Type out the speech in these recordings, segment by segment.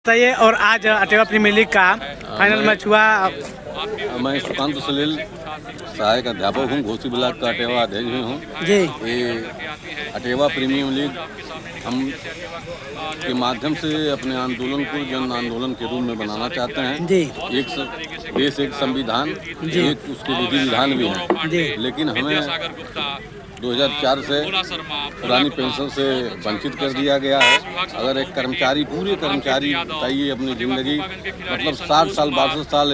बताइए। और आज अटेवा प्रीमियर लीग का फाइनल मैच हुआ। मैं सुकांत सलील सहायक अध्यापक हूँ, घोसी ब्लॉक का अटेवा अध्यक्ष भी हूँ जी। ये अटेवा प्रीमियर लीग हम के माध्यम से अपने आंदोलन को जन आंदोलन के रूप में बनाना चाहते हैं जी। एक देश एक संविधान, एक उसके विधि विधान भी हैं, लेकिन हमें 2004 से पुरानी पेंशन से वंचित कर दिया गया है। अगर एक कर्मचारी, पूरे कर्मचारी चाहिए अपनी ज़िंदगी मतलब 60 साल 62 साल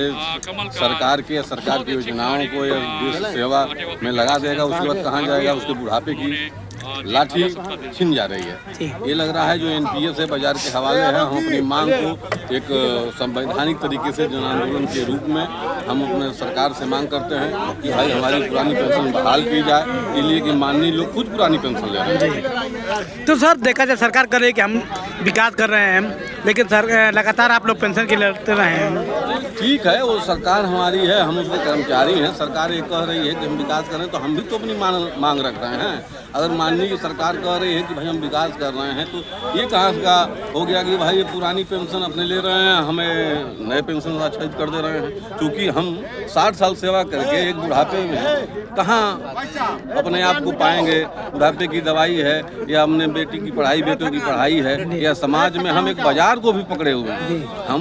सरकार की योजनाओं को या देश सेवा में लगा देगा, उसके बाद कहाँ जाएगा? उसके बुढ़ापे की लाठी छिन जा रही है। ये लग रहा है जो एनपीएस है बाजार के हवाले है। हम अपनी मांग को एक संवैधानिक तरीके से जन आंदोलन के रूप में हम अपने सरकार से मांग करते हैं कि भाई हमारी पुरानी पेंशन बहाल की जाए, इसलिए कि माननीय लोग खुद पुरानी पेंशन ले रहे हैं। तो सर देखा जाए सरकार कर रही है कि हम विकास कर रहे हैं, लेकिन सर लगातार आप लोग पेंशन के लड़ते रहे हैं। ठीक है, वो सरकार हमारी है, हम उसके कर्मचारी हैं। सरकार ये कह रही है कि हम विकास करें तो हम भी तो अपनी मांग रख रहे हैं। अगर माननीय सरकार कह रही है कि भाई हम विकास कर रहे हैं तो ये कहाँ का हो गया कि भाई ये पुरानी पेंशन अपने ले रहे हैं, हमें नए पेंशन आच्छादित कर दे रहे हैं। क्योंकि हम 60 साल सेवा करके एक बुढ़ापे में कहाँ अपने आप को पाएंगे? बुढ़ापे की दवाई है या हमने बेटी की पढ़ाई, बेटों की पढ़ाई है, या समाज में हम एक बाजार को भी पकड़े हुए हैं। हम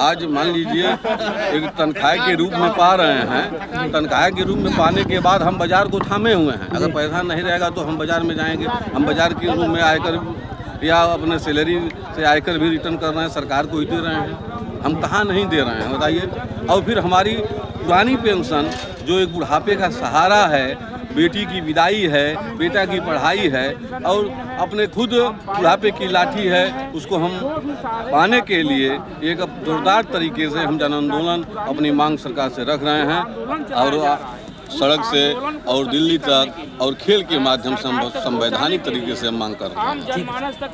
आज मान लीजिए एक तनख्वाह के रूप में पा रहे हैं, तनख्वाह के रूप में पाने के बाद हम बाजार को थामे हुए हैं। अगर पैसा नहीं रहेगा तो हम बाजार में जाएंगे। हम बाजार के रूप में आयकर या अपने सैलरी से आयकर भी रिटर्न कर रहे हैं, सरकार को ही दे रहे हैं। हम कहाँ नहीं दे रहे हैं बताइए? और फिर हमारी पुरानी पेंशन जो एक बुढ़ापे का सहारा है, बेटी की विदाई है, बेटा की पढ़ाई है और अपने खुद बुढ़ापे की लाठी है, उसको हम पाने के लिए एक जोरदार तरीके से हम जन आंदोलन अपनी मांग सरकार से रख रहे हैं। और सड़क से और दिल्ली तक और खेल के माध्यम से हम संवैधानिक तरीके से मांग कर रहे हैं।